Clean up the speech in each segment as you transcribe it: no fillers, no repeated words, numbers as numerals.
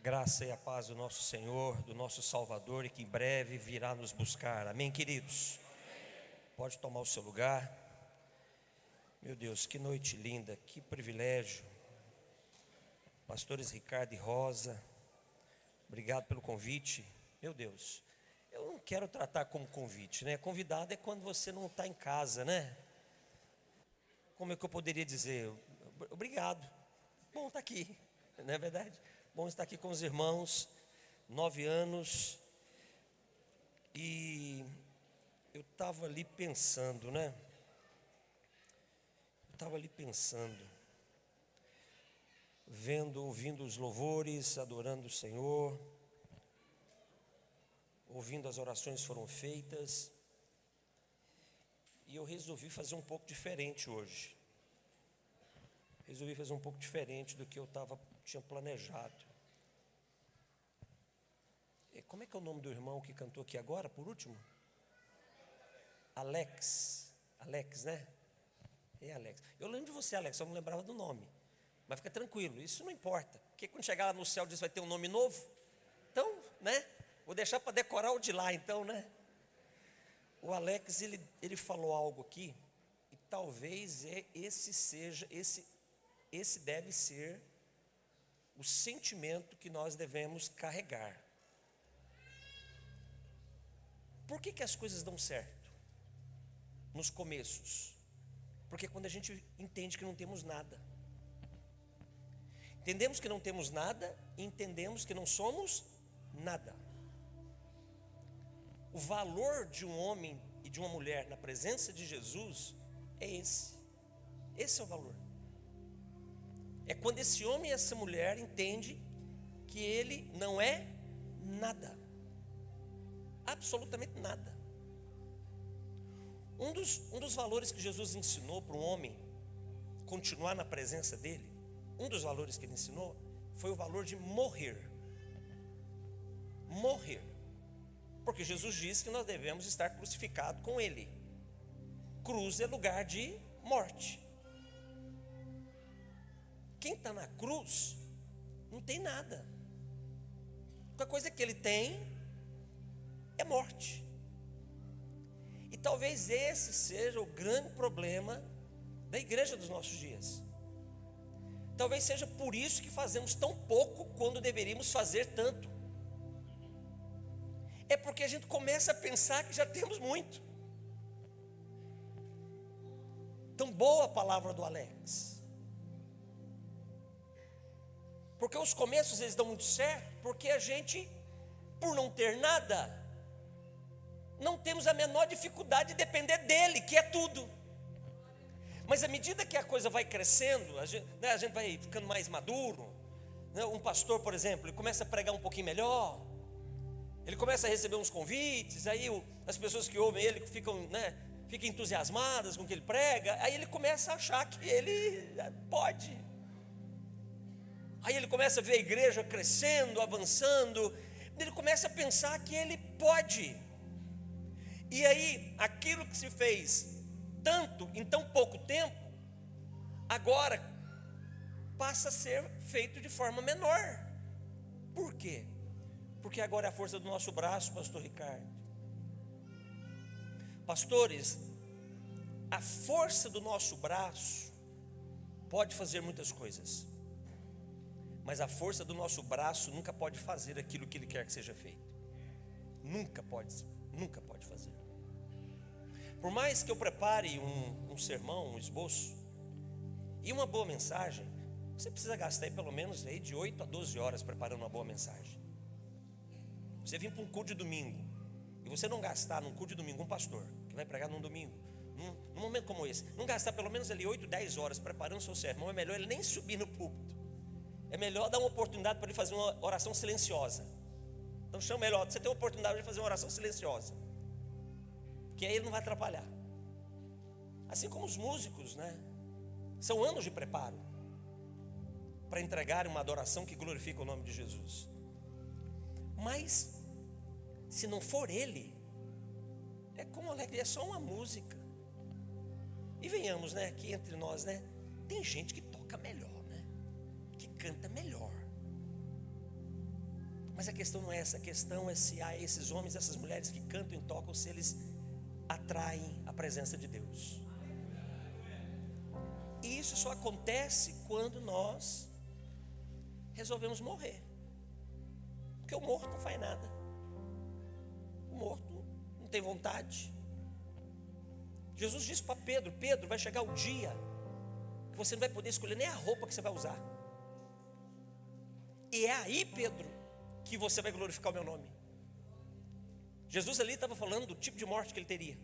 graça e a paz do nosso Senhor, do nosso Salvador, e que em breve virá nos buscar. Amém, queridos? Pode tomar o seu lugar. Meu Deus, que noite linda, que privilégio. Pastores Ricardo e Rosa, obrigado pelo convite. Meu Deus, eu não quero tratar como convite, né? Convidado é quando você não está em casa, né? Como é que eu poderia dizer? Obrigado, bom estar aqui, não é verdade? Bom estar aqui com os irmãos, 9 anos, e eu estava ali pensando, né? Ouvindo os louvores, adorando o Senhor, ouvindo as orações que foram feitas, e eu resolvi fazer um pouco diferente hoje. Resolvi fazer um pouco diferente do que eu tinha planejado. Como é que é o nome do irmão que cantou aqui agora, por último? Alex, né? Alex. Eu lembro de você, Alex, eu não lembrava do nome. Mas fica tranquilo, isso não importa. Porque quando chegar lá no céu, diz vai ter um nome novo. Então, né? Vou deixar para decorar o de lá, então, né? O Alex, ele falou algo aqui, e talvez esse deve ser o sentimento que nós devemos carregar. Por que as coisas dão certo nos começos? Porque quando a gente entende que não temos nada. Entendemos que não temos nada e entendemos que não somos nada. O valor de um homem e de uma mulher na presença de Jesus é esse. Esse é o valor. É quando esse homem e essa mulher entendem que ele não é nada. Absolutamente nada. Um dos valores que Jesus ensinou para um homem continuar na presença dele, um dos valores que ele ensinou foi o valor de morrer. Morrer. Porque Jesus disse que nós devemos estar crucificados com ele. Cruz é lugar de morte. Quem está na cruz não tem nada. A única coisa que ele tem é morte. E talvez esse seja o grande problema da igreja dos nossos dias. Talvez seja por isso que fazemos tão pouco quando deveríamos fazer tanto. É porque a gente começa a pensar que já temos muito. Tão boa a palavra do Alex. Porque os começos eles dão muito certo, porque a gente, por não ter nada, não temos a menor dificuldade de depender dele, que é tudo. Mas à medida que a coisa vai crescendo, a gente vai ficando mais maduro, né? Um pastor, por exemplo, ele começa a pregar um pouquinho melhor, ele começa a receber uns convites, aí as pessoas que ouvem ele ficam entusiasmadas com o que ele prega, aí ele começa a achar que ele pode. Aí ele começa a ver a igreja crescendo, avançando, ele começa a pensar que ele pode. E aí, aquilo que se fez tanto em tão pouco tempo, agora passa a ser feito de forma menor. Por quê? Porque agora é a força do nosso braço, pastor Ricardo. Pastores, a força do nosso braço pode fazer muitas coisas, mas a força do nosso braço nunca pode fazer aquilo que ele quer que seja feito. Nunca pode fazer. Por mais que eu prepare um sermão, um esboço e uma boa mensagem, você precisa gastar aí pelo menos aí de 8 a 12 horas preparando uma boa mensagem. Você vir para um culto de domingo e você não gastar num culto de domingo um pastor que vai pregar num domingo, num momento como esse, não gastar pelo menos ali 8, 10 horas preparando o seu sermão, é melhor ele nem subir no púlpito. É melhor dar uma oportunidade para ele fazer uma oração silenciosa. Então chama melhor, você tem uma oportunidade de fazer uma oração silenciosa, que aí ele não vai atrapalhar. Assim como os músicos, né? São anos de preparo para entregar uma adoração que glorifica o nome de Jesus. Mas se não for ele, é como alegria, é só uma música. E venhamos, né? Aqui entre nós, né? Tem gente que toca melhor, né? Que canta melhor. Mas a questão não é essa, a questão é se há esses homens, essas mulheres que cantam e tocam, se eles atraem a presença de Deus. E isso só acontece quando nós resolvemos morrer. Porque o morto não faz nada. O morto não tem vontade. Jesus disse para Pedro: Pedro, vai chegar o dia que você não vai poder escolher nem a roupa que você vai usar. E é aí, Pedro, que você vai glorificar o meu nome. Jesus ali estava falando do tipo de morte que ele teria.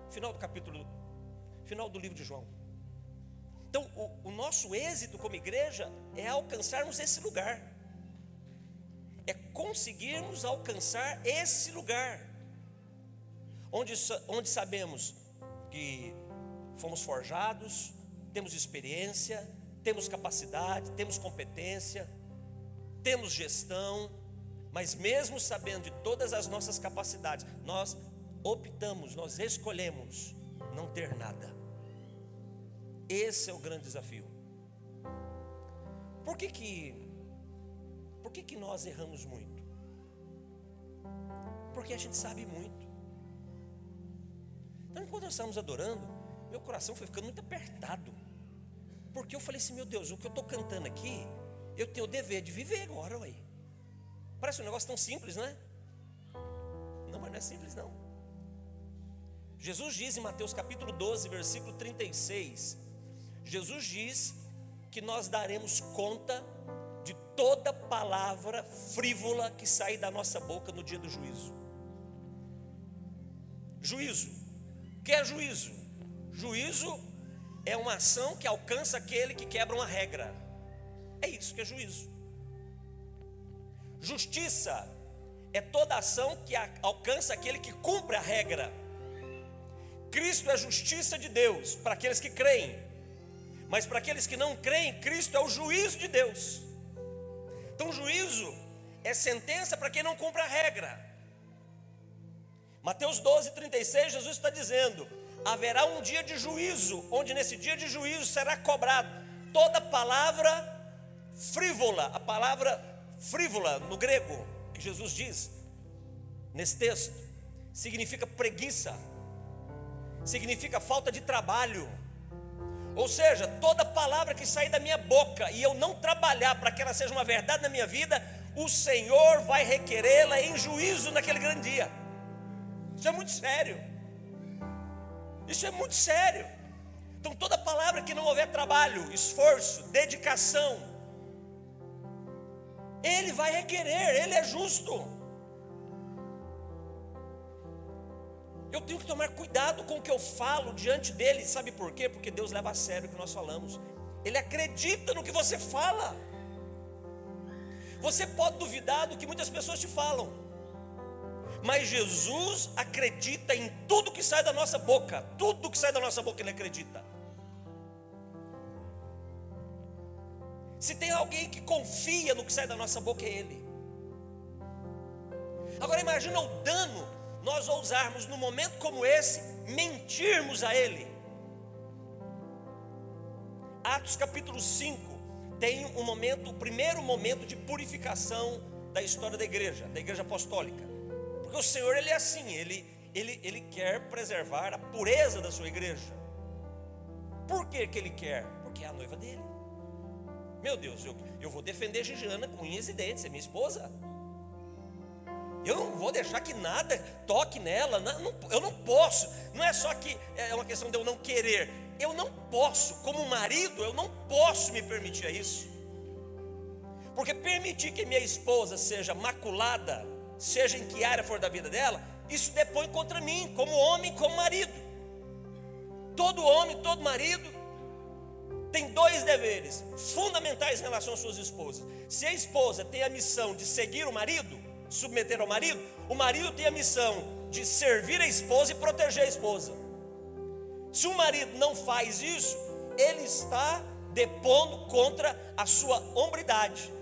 Final do livro de João. Então, o nosso êxito como igreja é alcançarmos esse lugar. É conseguirmos alcançar esse lugar. Onde sabemos que fomos forjados, temos experiência, temos capacidade, temos competência, temos gestão, mas mesmo sabendo de todas as nossas capacidades, nós optamos, nós escolhemos não ter nada. Esse é o grande desafio. Por que nós erramos muito? Porque a gente sabe muito. Então, enquanto nós estávamos adorando, meu coração foi ficando muito apertado, porque eu falei assim: meu Deus, o que eu estou cantando aqui, eu tenho o dever de viver agora, ué. Parece um negócio tão simples, não é? Não, mas não é simples não. Jesus diz em Mateus capítulo 12, versículo 36, Jesus diz que nós daremos conta de toda palavra frívola que sair da nossa boca no dia do juízo. Juízo. O que é juízo? Juízo é uma ação que alcança aquele que quebra uma regra. É isso que é juízo. Justiça é toda ação que alcança aquele que cumpre a regra. Cristo é a justiça de Deus para aqueles que creem, mas para aqueles que não creem, Cristo é o juízo de Deus. Então juízo é sentença para quem não cumpre a regra. Mateus 12, 36, Jesus está dizendo: haverá um dia de juízo, onde nesse dia de juízo será cobrado toda palavra frívola. A palavra frívola no grego que Jesus diz nesse texto significa preguiça, significa falta de trabalho. Ou seja, toda palavra que sair da minha boca e eu não trabalhar para que ela seja uma verdade na minha vida, o Senhor vai requerê-la em juízo naquele grande dia. Isso é muito sério. Isso é muito sério. Então toda palavra que não houver trabalho, esforço, dedicação, Ele vai requerer, Ele é justo. Eu tenho que tomar cuidado com o que eu falo diante dele. Sabe por quê? Porque Deus leva a sério o que nós falamos. Ele acredita no que você fala. Você pode duvidar do que muitas pessoas te falam, mas Jesus acredita em tudo que sai da nossa boca. Tudo que sai da nossa boca Ele acredita. Se tem alguém que confia no que sai da nossa boca, é Ele. Agora imagina o dano nós ousarmos num momento como esse mentirmos a Ele. Atos capítulo 5 tem um momento, o primeiro momento de purificação da história da igreja apostólica. Porque o Senhor, Ele é assim, Ele quer preservar a pureza da sua igreja. Por que Ele quer? Porque é a noiva dele. Meu Deus, eu vou defender Gigiana com unhas e dentes, é minha esposa. Eu não vou deixar que nada toque nela. Eu não posso. Não é só que é uma questão de eu não querer. Eu não posso, como marido, eu não posso me permitir isso. Porque permitir que minha esposa seja maculada, seja em que área for da vida dela, isso depõe contra mim, como homem, como marido. Todo homem, todo marido tem dois deveres fundamentais em relação às suas esposas. Se a esposa tem a missão de seguir o marido, submeter ao marido, o marido tem a missão de servir a esposa e proteger a esposa. Se o marido não faz isso, ele está depondo contra a sua hombridade.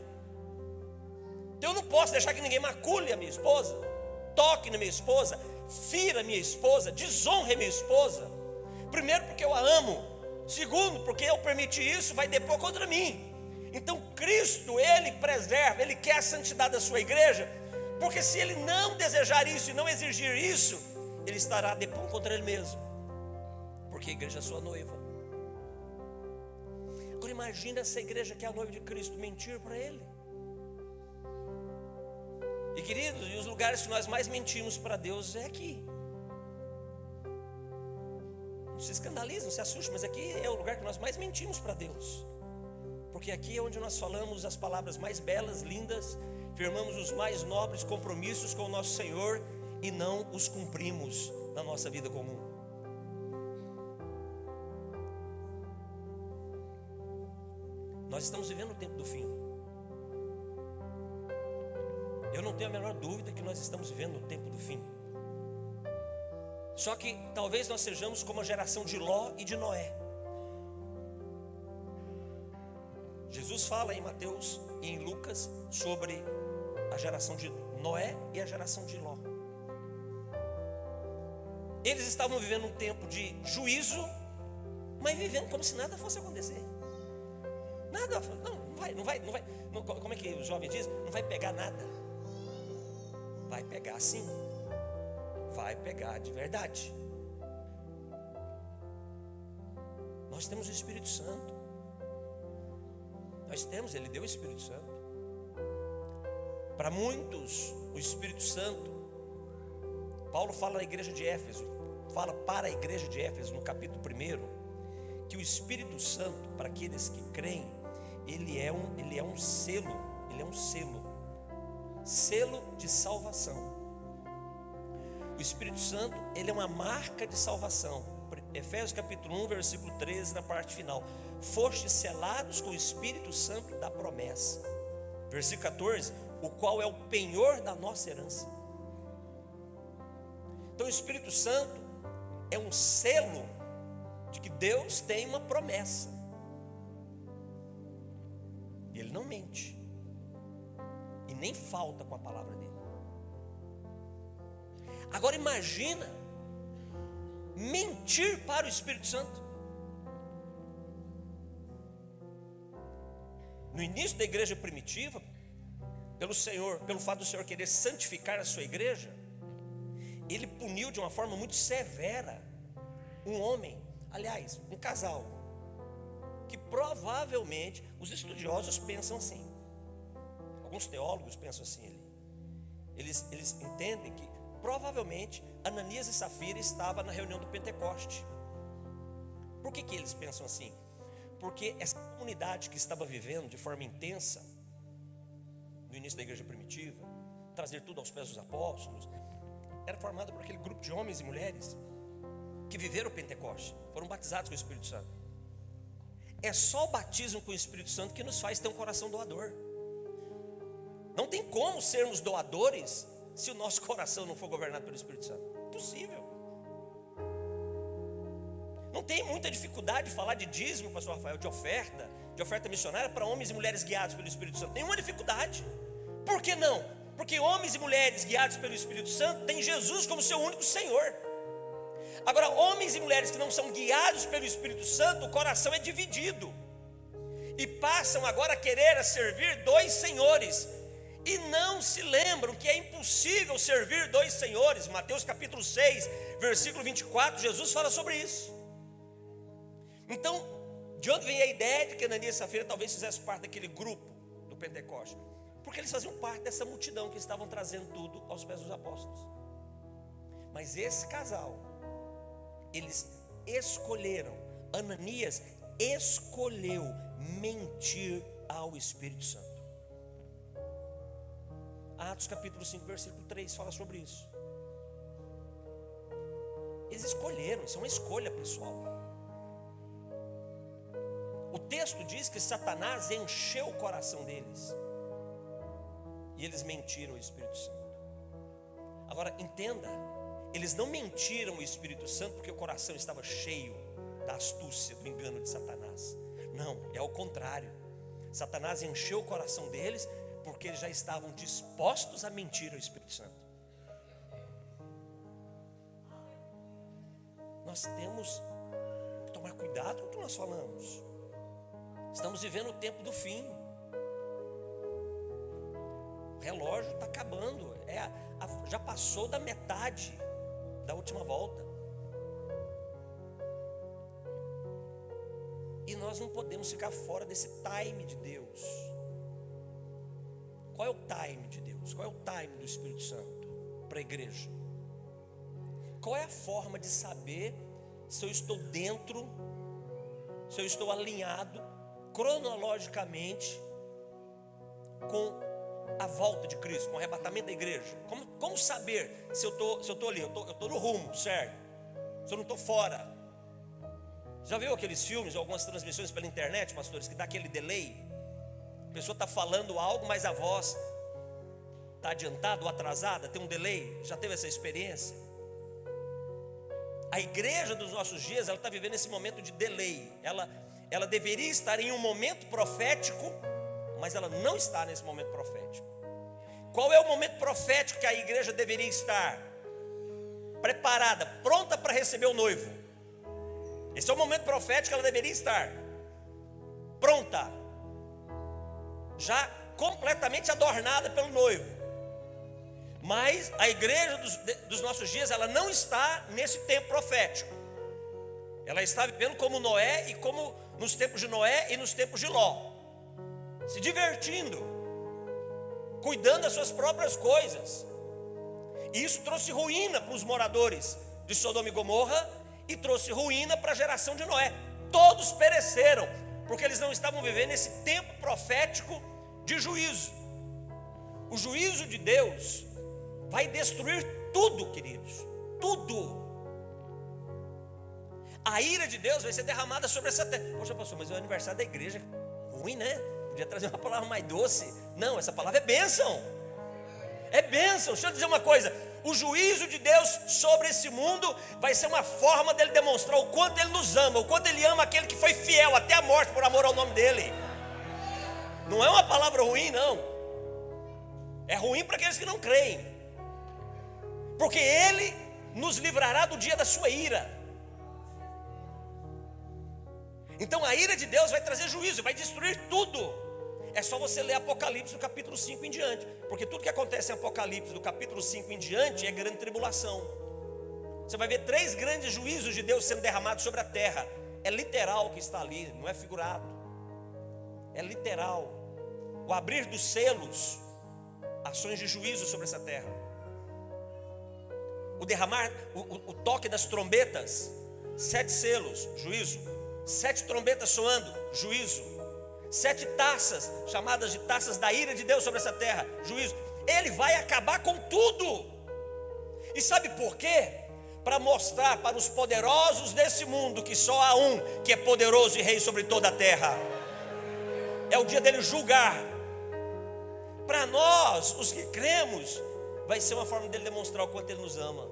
Então eu não posso deixar que ninguém macule a minha esposa, toque na minha esposa, fira a minha esposa, desonre a minha esposa. Primeiro porque eu a amo, segundo porque eu permitir isso vai depor contra mim. Então Cristo, Ele preserva, Ele quer a santidade da sua igreja, porque se Ele não desejar isso e não exigir isso, Ele estará depondo contra Ele mesmo, porque a igreja é sua noiva. Agora imagina essa igreja que é a noiva de Cristo mentir para Ele. E queridos, e os lugares que nós mais mentimos para Deus é aqui. Não se escandalize, não se assuste, mas aqui é o lugar que nós mais mentimos para Deus. Porque aqui é onde nós falamos as palavras mais belas, lindas, firmamos os mais nobres compromissos com o nosso Senhor e não os cumprimos na nossa vida comum. Nós estamos vivendo o tempo do fim. Eu não tenho a menor dúvida que nós estamos vivendo o tempo do fim. Só que talvez nós sejamos como a geração de Ló e de Noé. Jesus fala em Mateus e em Lucas sobre a geração de Noé e a geração de Ló. Eles estavam vivendo um tempo de juízo, mas vivendo como se nada fosse acontecer. Nada, não vai, como é que o jovem diz? Não vai pegar nada. Vai pegar sim, vai pegar de verdade. Nós temos o Espírito Santo. Nós temos, Ele deu o Espírito Santo. Para muitos, o Espírito Santo, Paulo fala na igreja de Éfeso, fala para a igreja de Éfeso no capítulo 1, que o Espírito Santo, para aqueles que creem, ele é um selo, selo de salvação. O Espírito Santo, ele é uma marca de salvação. Efésios capítulo 1, versículo 13, na parte final: fostes selados com o Espírito Santo da promessa. Versículo 14: o qual é o penhor da nossa herança. Então o Espírito Santo é um selo de que Deus tem uma promessa. E Ele não mente, e nem falta com a palavra dele. Agora imagina mentir para o Espírito Santo. No início da igreja primitiva, pelo fato do Senhor querer santificar a sua igreja, Ele puniu de uma forma muito severa um homem, aliás, um casal, que provavelmente os estudiosos pensam assim. Alguns teólogos pensam assim. Eles entendem que provavelmente Ananias e Safira estavam na reunião do Pentecoste. Por que eles pensam assim? Porque essa comunidade que estava vivendo de forma intensa no início da igreja primitiva, trazer tudo aos pés dos apóstolos, era formada por aquele grupo de homens e mulheres que viveram o Pentecoste, foram batizados com o Espírito Santo. É só o batismo com o Espírito Santo que nos faz ter um coração doador. Não tem como sermos doadores se o nosso coração não for governado pelo Espírito Santo. Impossível. Não tem muita dificuldade de falar de dízimo, pastor Rafael, de oferta missionária para homens e mulheres guiados pelo Espírito Santo. Nenhuma dificuldade. Por que não? Porque homens e mulheres guiados pelo Espírito Santo têm Jesus como seu único Senhor. Agora, homens e mulheres que não são guiados pelo Espírito Santo, o coração é dividido, e passam agora a querer servir dois senhores, e não se lembram que é impossível servir dois senhores. Mateus capítulo 6, versículo 24, Jesus fala sobre isso. Então, de onde vem a ideia de que Ananias e Safira talvez fizessem parte daquele grupo do Pentecoste? Porque eles faziam parte dessa multidão que estavam trazendo tudo aos pés dos apóstolos. Mas esse casal, eles escolheram, Ananias escolheu mentir ao Espírito Santo. Atos capítulo 5, versículo 3 fala sobre isso. Eles escolheram, isso é uma escolha pessoal. O texto diz que Satanás encheu o coração deles, e eles mentiram ao Espírito Santo. Agora entenda, eles não mentiram ao Espírito Santo porque o coração estava cheio da astúcia, do engano de Satanás. Não, é ao contrário. Satanás encheu o coração deles porque eles já estavam dispostos a mentir ao Espírito Santo. Nós temos que tomar cuidado com o que nós falamos. Estamos vivendo o tempo do fim. O relógio está acabando. Já passou da metade da última volta. E nós não podemos ficar fora desse time de Deus. Qual é o time de Deus? Qual é o time do Espírito Santo para a igreja? Qual é a forma de saber se eu estou dentro, se eu estou alinhado cronologicamente com a volta de Cristo, com o arrebatamento da igreja? Como saber se eu estou ali, eu estou no rumo, certo? Se eu não estou fora. Já viu aqueles filmes, algumas transmissões pela internet, pastores, que dá aquele delay? A pessoa está falando algo, mas a voz está adiantada ou atrasada, tem um delay. Já teve essa experiência? A igreja dos nossos dias, ela está vivendo esse momento de delay. Ela deveria estar em um momento profético, mas ela não está nesse momento profético. Qual é o momento profético que a igreja deveria estar? Preparada, pronta para receber o noivo. Esse é o momento profético que ela deveria estar. Pronta. Já completamente adornada pelo noivo. Mas a igreja dos nossos dias, ela não está nesse tempo profético. Ela está vivendo como Noé, e como nos tempos de Noé e nos tempos de Ló, se divertindo, cuidando das suas próprias coisas. E isso trouxe ruína para os moradores de Sodoma e Gomorra, e trouxe ruína para a geração de Noé. Todos pereceram, porque eles não estavam vivendo esse tempo profético de juízo. O juízo de Deus vai destruir tudo, queridos, tudo. A ira de Deus vai ser derramada sobre essa terra. Poxa, pastor, mas é o aniversário da igreja. Ruim, né? Podia trazer uma palavra mais doce. Não, essa palavra é bênção. É bênção. Deixa eu dizer uma coisa. O juízo de Deus sobre esse mundo vai ser uma forma dele demonstrar o quanto ele nos ama, o quanto ele ama aquele que foi fiel até a morte por amor ao nome dele. Não é uma palavra ruim, não. É ruim para aqueles que não creem, porque ele nos livrará do dia da sua ira. Então a ira de Deus vai trazer juízo, vai destruir tudo. É só você ler Apocalipse do capítulo 5 em diante, porque tudo que acontece em Apocalipse do capítulo 5 em diante é grande tribulação. Você vai ver 3 grandes juízos de Deus sendo derramados sobre a terra. É literal o que está ali, não é figurado. É literal. O abrir dos selos, ações de juízo sobre essa terra. O derramar, o toque das trombetas, 7 selos, juízo. 7 trombetas soando, juízo. 7 taças, chamadas de taças da ira de Deus sobre essa terra, juízo. Ele vai acabar com tudo. E sabe por quê? Para mostrar para os poderosos desse mundo que só há um que é poderoso e rei sobre toda a terra. É o dia dele julgar. Para nós, os que cremos, vai ser uma forma dele demonstrar o quanto ele nos ama.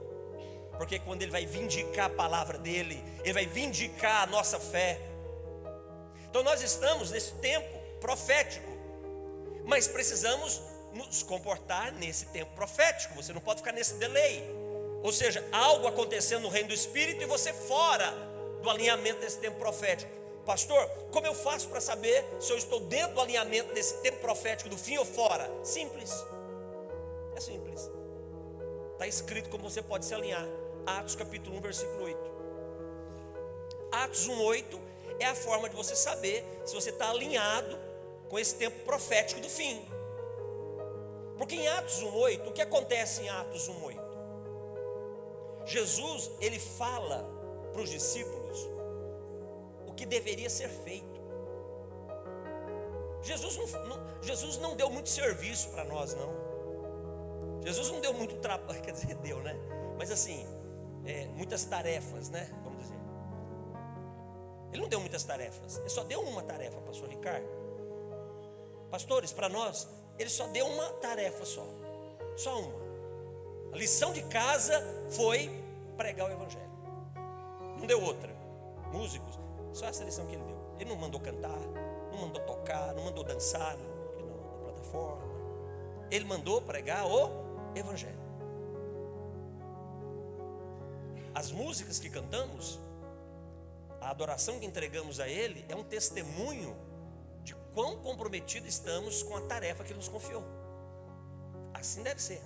Porque quando ele vai vindicar a palavra dele, ele vai vindicar a nossa fé. Então nós estamos nesse tempo profético, mas precisamos nos comportar nesse tempo profético. Você não pode ficar nesse delay, ou seja, algo acontecendo no reino do Espírito e você fora do alinhamento desse tempo profético. Pastor, como eu faço para saber se eu estou dentro do alinhamento desse tempo profético do fim ou fora? Simples, é simples. Está escrito como você pode se alinhar. Atos capítulo 1 versículo 8. Atos 1:8 é a forma de você saber se você está alinhado com esse tempo profético do fim. Porque em Atos 1:8, o que acontece em Atos 1:8? Jesus, ele fala para os discípulos o que deveria ser feito. Jesus não deu muito serviço para nós, não. Jesus não deu muito trabalho, quer dizer, deu, né? Mas assim, muitas tarefas, né? Vamos dizer. Ele não deu muitas tarefas, ele só deu uma tarefa, pastor Ricardo. Pastores, para nós, ele só deu uma tarefa só uma. A lição de casa foi pregar o evangelho. Não deu outra. Músicos, só essa lição que ele deu. Ele não mandou cantar, não mandou tocar, não mandou dançar na plataforma. Ele mandou pregar o evangelho. As músicas que cantamos, a adoração que entregamos a ele é um testemunho quão comprometidos estamos com a tarefa que Ele nos confiou. Assim deve ser.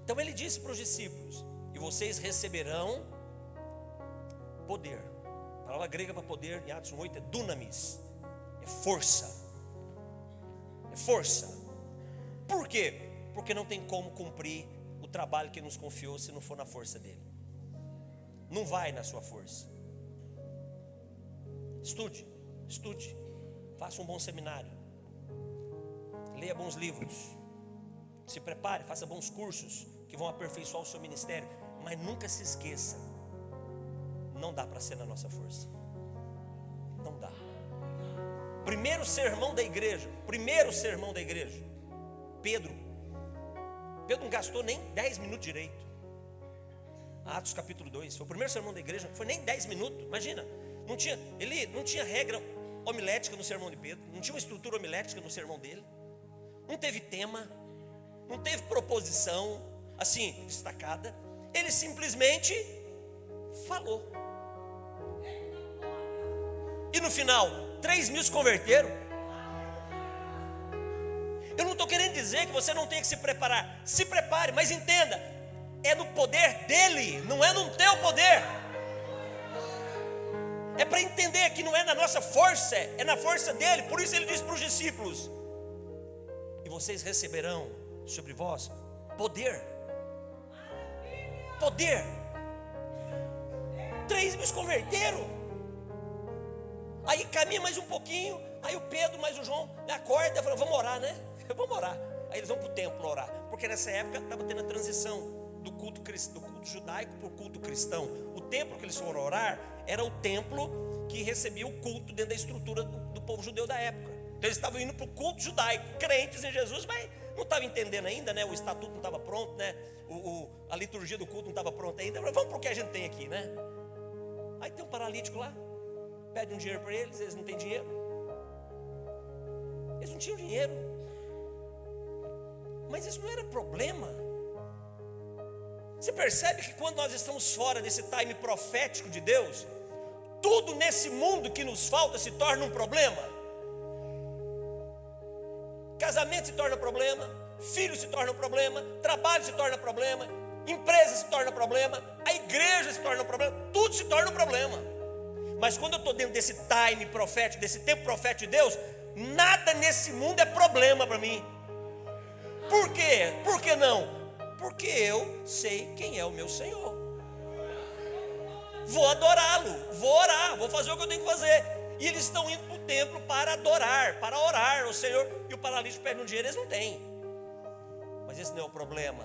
Então Ele disse para os discípulos: e vocês receberão poder. A palavra grega para poder em Atos 1:8 é dunamis, é força. É força. Por quê? Porque não tem como cumprir o trabalho que Ele nos confiou se não for na força dEle. Não vai na sua força. Estude, faça um bom seminário, leia bons livros, se prepare, faça bons cursos que vão aperfeiçoar o seu ministério, mas nunca se esqueça, não dá para ser na nossa força, não dá. Primeiro sermão da igreja, Pedro não gastou nem 10 minutos direito. Atos capítulo 2, foi o primeiro sermão da igreja, não foi nem 10 minutos, imagina. Ele não tinha regra homilética no sermão de Pedro, não tinha uma estrutura homilética no sermão dele, não teve tema, não teve proposição assim destacada, ele simplesmente falou. E no final 3.000 se converteram. Eu não estou querendo dizer que você não tem que se preparar, se prepare, mas entenda, é no poder dele, não é no teu poder. É para entender que não é na nossa força, é na força dele. Por isso ele disse para os discípulos: e vocês receberão sobre vós poder. Poder. 3.000 se converteram. Aí caminha mais um pouquinho, aí o Pedro mais o João acorda e fala: vamos orar, né? Vamos orar. Aí eles vão para o templo orar, porque nessa época estava tendo a transição do culto judaico para o culto cristão. O templo que eles foram orar era o templo que recebia o culto dentro da estrutura do povo judeu da época. Então eles estavam indo para o culto judaico, crentes em Jesus, mas não estavam entendendo ainda, né? O estatuto não estava pronto, né? A liturgia do culto não estava pronta ainda. Vamos para o que a gente tem aqui, né? Aí tem um paralítico lá, pede um dinheiro para eles não têm dinheiro. Eles não tinham dinheiro. Mas isso não era problema. Você percebe que quando nós estamos fora desse time profético de Deus, tudo nesse mundo que nos falta se torna um problema. Casamento se torna problema, filho se torna um problema, trabalho se torna problema, empresa se torna problema, a igreja se torna um problema, tudo se torna um problema. Mas quando eu estou dentro desse time profético, desse tempo profético de Deus, nada nesse mundo é problema para mim. Por quê? Por que não? Porque eu sei quem é o meu Senhor. Vou adorá-lo, vou orar, vou fazer o que eu tenho que fazer. E eles estão indo para o templo para adorar, para orar ao Senhor. E o paralítico pede um dinheiro, eles não têm. Mas esse não é o problema.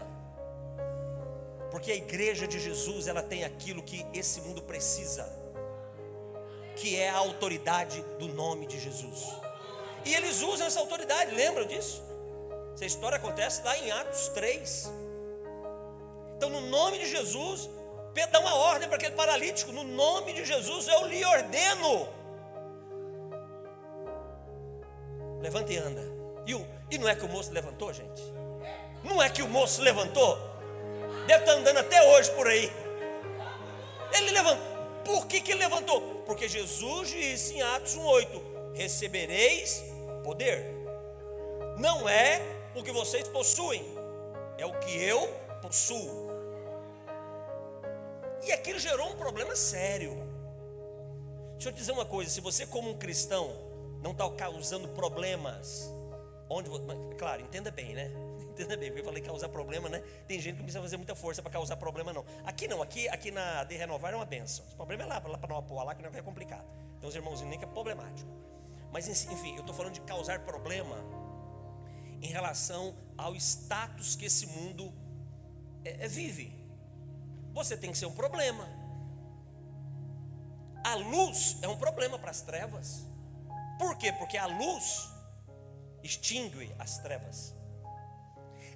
Porque a igreja de Jesus, ela tem aquilo que esse mundo precisa, que é a autoridade do nome de Jesus. E eles usam essa autoridade, lembram disso? Essa história acontece lá em Atos 3. Então, no nome de Jesus, Pedro dá uma ordem para aquele paralítico: no nome de Jesus eu lhe ordeno, levanta e anda. E não é que o moço levantou, gente? Não é que o moço levantou? Deve estar andando até hoje por aí. Ele levantou. Por que ele levantou? Porque Jesus disse em Atos 1:8: recebereis poder. Não é o que vocês possuem, é o que eu possuo. E aquilo gerou um problema sério. Deixa eu te dizer uma coisa: se você como um cristão não está causando problemas, claro, entenda bem, né? Entenda bem, porque eu falei causar problema, né? Tem gente que não precisa fazer muita força para causar problema, não. Aqui não, aqui na de Renovar é uma benção. O problema é lá para não apoiar lá, que não é complicado. Tem uns irmãozinhos nem que é problemático. Mas enfim, eu estou falando de causar problema em relação ao status que esse mundo vive. Você tem que ser um problema. A luz é um problema para as trevas. Por quê? Porque a luz extingue as trevas.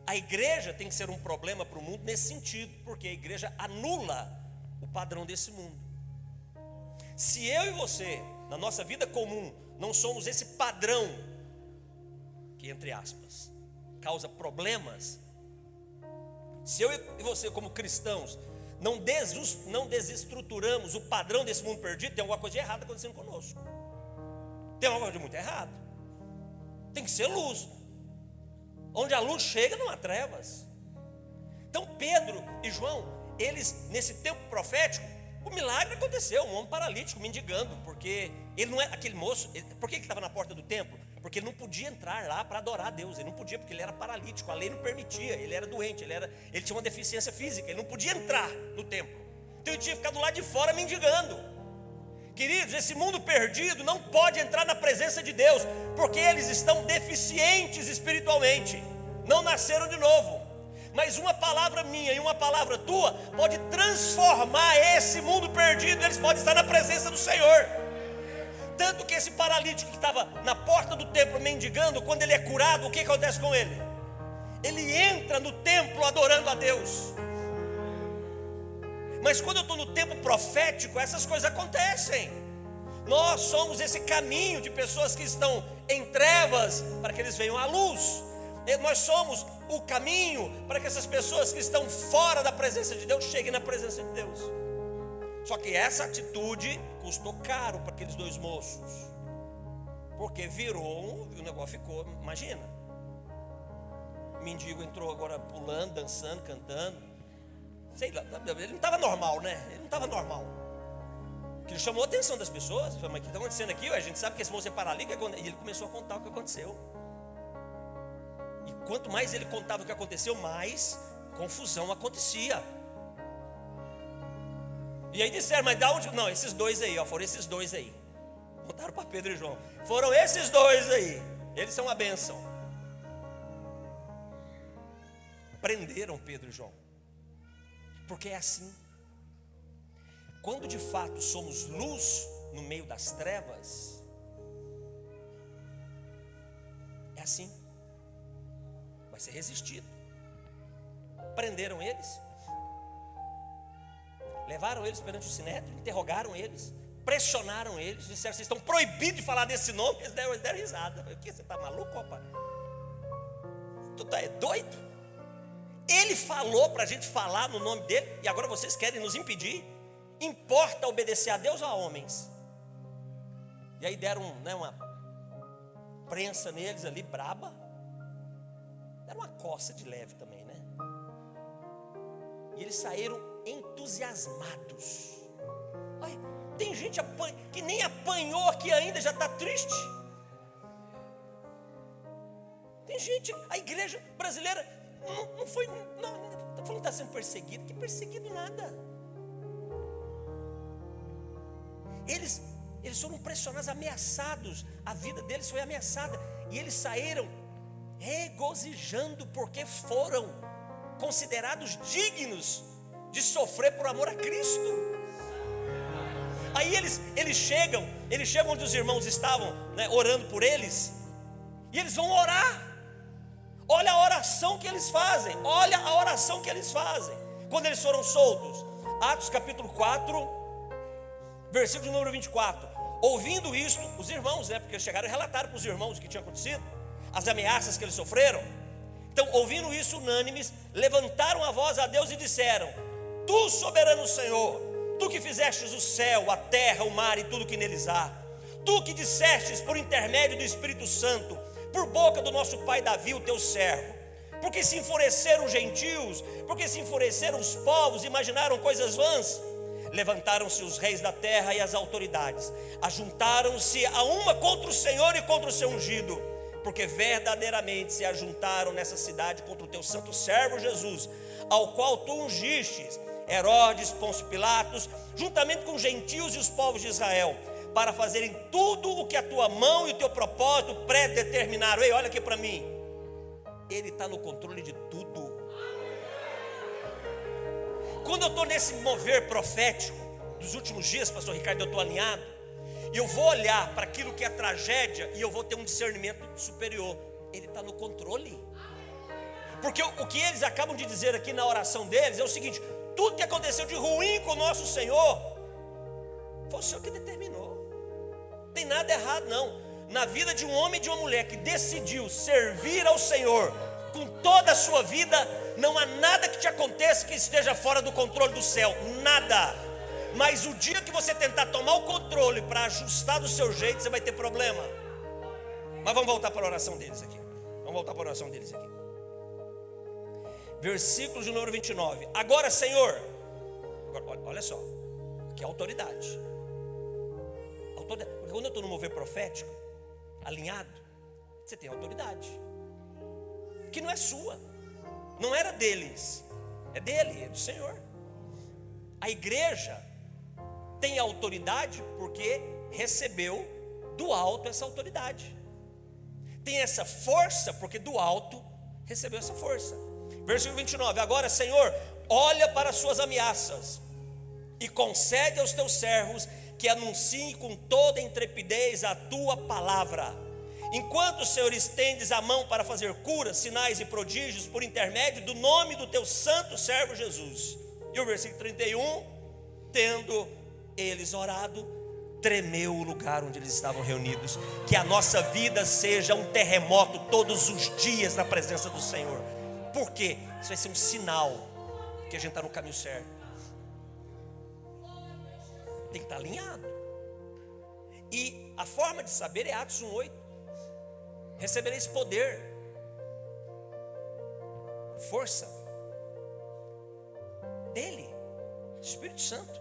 A igreja tem que ser um problema para o mundo nesse sentido, porque a igreja anula o padrão desse mundo. Se eu e você, na nossa vida comum, não somos esse padrão, que entre aspas, causa problemas, se eu e você como cristãos não desestruturamos o padrão desse mundo perdido, tem alguma coisa de errada acontecendo conosco. Tem alguma coisa muito errado. Tem que ser luz. Onde a luz chega não há trevas. Então Pedro e João, eles nesse tempo profético, o milagre aconteceu, um homem paralítico mendigando, porque ele não é aquele moço. Por que ele estava na porta do templo? Porque ele não podia entrar lá para adorar a Deus. Ele não podia, porque ele era paralítico, a lei não permitia. Ele era doente, ele tinha uma deficiência física, ele não podia entrar no templo. Então ele tinha que ficar do lado de fora mendigando. Queridos, esse mundo perdido não pode entrar na presença de Deus, porque eles estão deficientes espiritualmente, não nasceram de novo. Mas uma palavra minha e uma palavra tua pode transformar esse mundo perdido. Eles podem estar na presença do Senhor. Tanto que esse paralítico que estava na porta do templo mendigando, quando ele é curado, o que acontece com ele? Ele entra no templo adorando a Deus. Mas quando eu estou no tempo profético, essas coisas acontecem. Nós somos esse caminho de pessoas que estão em trevas para que eles venham à luz. Nós somos o caminho para que essas pessoas que estão fora da presença de Deus cheguem na presença de Deus. Só que essa atitude custou caro para aqueles dois moços, porque o negócio ficou, imagina, o mendigo entrou agora pulando, dançando, cantando, sei lá, ele não estava normal, né? Ele não estava normal. Aquilo chamou a atenção das pessoas. Falei, mas o que está acontecendo aqui? A gente sabe que esse moço é paralítico. E ele começou a contar o que aconteceu. E quanto mais ele contava o que aconteceu, mais confusão acontecia. E aí disseram, mas da onde? Não, esses dois aí, foram esses dois aí. Contaram para Pedro e João. Foram esses dois aí. Eles são a bênção. Prenderam Pedro e João. Porque é assim. Quando de fato somos luz no meio das trevas, é assim. Vai ser resistido. Prenderam eles. Levaram eles perante o sinédrio, interrogaram eles, pressionaram eles, disseram, vocês estão proibidos de falar desse nome. Eles deram risada. O que, você está maluco, rapaz? Tu é doido? Ele falou para a gente falar no nome dele, e agora vocês querem nos impedir? Importa obedecer a Deus ou a homens? E aí deram uma prensa neles ali, braba. Deram uma coça de leve também, né? E eles saíram entusiasmados. Ai, tem gente que nem apanhou aqui ainda, já está triste. Tem gente, a igreja brasileira não foi, está falando que está sendo perseguido. Que perseguido nada. Eles foram pressionados, ameaçados. A vida deles foi ameaçada. E eles saíram regozijando, porque foram considerados dignos de sofrer por amor a Cristo. Aí eles chegam onde os irmãos estavam, né, orando por eles. E eles vão orar. Olha a oração que eles fazem. Olha a oração que eles fazem quando eles foram soltos. Atos capítulo 4, versículo número 24. Ouvindo isto, os irmãos, né, porque eles chegaram e relataram para os irmãos o que tinha acontecido, as ameaças que eles sofreram. Então, ouvindo isso, unânimes, levantaram a voz a Deus e disseram: Tu, soberano Senhor, Tu que fizestes o céu, a terra, o mar e tudo que neles há, Tu que dissestes por intermédio do Espírito Santo, por boca do nosso pai Davi, o teu servo, porque se enfureceram os gentios, porque se enfureceram os povos, imaginaram coisas vãs. Levantaram-se os reis da terra e as autoridades, ajuntaram-se a uma contra o Senhor e contra o seu ungido, porque verdadeiramente se ajuntaram nessa cidade contra o teu santo servo Jesus, ao qual tu ungistes, Herodes, Pôncio Pilatos, juntamente com os gentios e os povos de Israel, para fazerem tudo o que a tua mão e o teu propósito predeterminaram. Ei, olha aqui para mim. Ele está no controle de tudo. Quando eu estou nesse mover profético dos últimos dias, pastor Ricardo, eu estou alinhado, e eu vou olhar para aquilo que é tragédia, e eu vou ter um discernimento superior. Ele está no controle. Porque o que eles acabam de dizer aqui na oração deles é o seguinte: tudo que aconteceu de ruim com o nosso Senhor, foi o Senhor que determinou. Não tem nada errado não. Na vida de um homem e de uma mulher que decidiu servir ao Senhor com toda a sua vida, não há nada que te aconteça que esteja fora do controle do céu. Nada. Mas o dia que você tentar tomar o controle para ajustar do seu jeito, você vai ter problema. Mas vamos voltar para a oração deles aqui. Versículo de número 29. Agora, Senhor, olha só, aqui é autoridade. Porque quando eu estou no mover profético, alinhado, você tem autoridade, que não é sua, não era deles, é dele, é do Senhor. A igreja tem autoridade porque recebeu do alto essa autoridade. Tem essa força porque do alto recebeu essa força. Versículo 29. Agora, Senhor, olha para as suas ameaças e concede aos teus servos que anunciem com toda intrepidez a tua palavra. Enquanto o Senhor estendes a mão para fazer curas, sinais e prodígios por intermédio do nome do teu santo servo Jesus. E o versículo 31, tendo eles orado, tremeu o lugar onde eles estavam reunidos. Que a nossa vida seja um terremoto todos os dias na presença do Senhor. Por quê? Isso vai ser um sinal que a gente está no caminho certo. Tem que estar alinhado. E a forma de saber é Atos 1:8. Recebereis poder, força dele, Espírito Santo.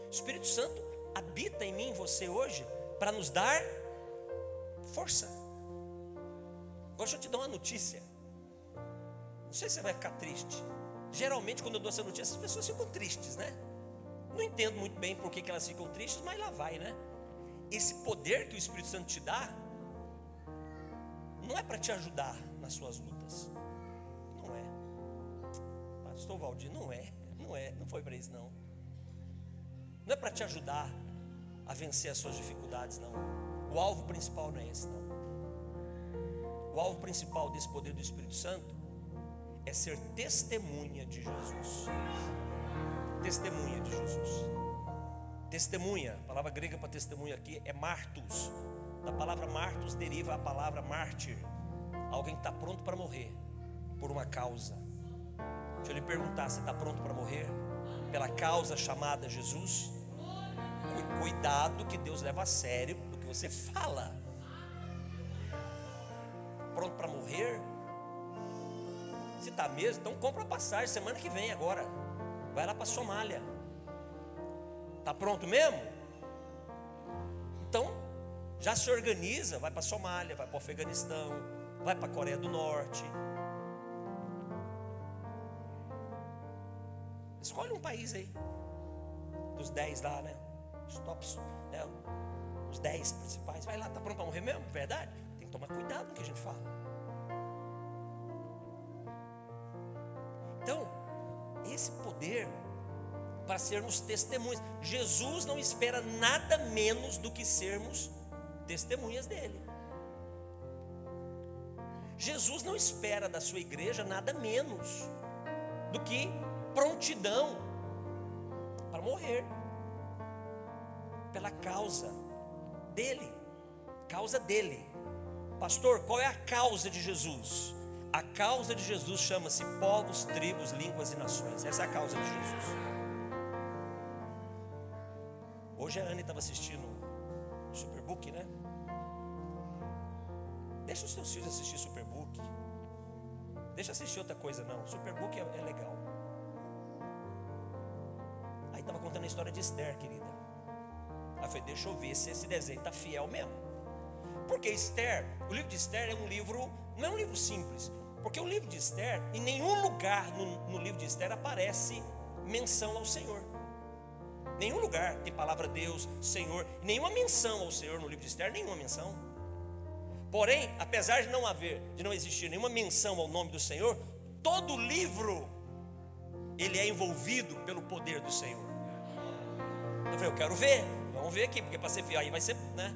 O Espírito Santo habita em mim, em você hoje, para nos dar força. Agora deixa eu te dar uma notícia. Não sei se você vai ficar triste. Geralmente quando eu dou essa notícia, as pessoas ficam tristes, né? Não entendo muito bem por que elas ficam tristes, mas lá vai, né? Esse poder que o Espírito Santo te dá não é para te ajudar nas suas lutas. Não é. Pastor Valdir, não foi para isso não. Não é para te ajudar a vencer as suas dificuldades, não. O alvo principal não é esse, não. O alvo principal desse poder do Espírito Santo é ser testemunha de Jesus. Testemunha de Jesus. Testemunha, a palavra grega para testemunha aqui é martus. Da palavra martus deriva a palavra mártir. Alguém que está pronto para morrer por uma causa. Deixa eu lhe perguntar, você está pronto para morrer pela causa chamada Jesus? Cuidado que Deus leva a sério o que você fala. Pronto para morrer? Se está mesmo, então compra a passagem semana que vem agora. Vai lá para a Somália. Está pronto mesmo? Então, já se organiza, vai para a Somália, vai para o Afeganistão, vai para a Coreia do Norte. Escolhe um país aí, dos 10 lá, né? Os tops, né? Os 10 principais. Vai lá, está pronto para morrer mesmo? Verdade? Tem que tomar cuidado com o que a gente fala. Então, esse poder para sermos testemunhas. Jesus não espera nada menos do que sermos testemunhas dele. Jesus não espera da sua igreja nada menos do que prontidão para morrer pela causa dele. Causa dele. Pastor, qual é a causa de Jesus? A causa de Jesus chama-se povos, tribos, línguas e nações. Essa é a causa de Jesus. Hoje a Anne estava assistindo o Superbook, né? Deixa os seus filhos assistir Superbook. Deixa assistir outra coisa não. Superbook é legal. Aí estava contando a história de Esther, querida. Aí eu falei, deixa eu ver se esse desenho está fiel mesmo. Porque Esther, o livro de Esther é um livro, não é um livro simples. Porque o livro de Esther, em nenhum lugar no livro de Esther aparece menção ao Senhor. Nenhum lugar tem palavra Deus, Senhor, nenhuma menção ao Senhor no livro de Esther, nenhuma menção. Porém, apesar de não existir nenhuma menção ao nome do Senhor, todo livro ele é envolvido pelo poder do Senhor. Eu falei, eu quero ver, vamos ver aqui, porque para ser fiel aí vai ser, né?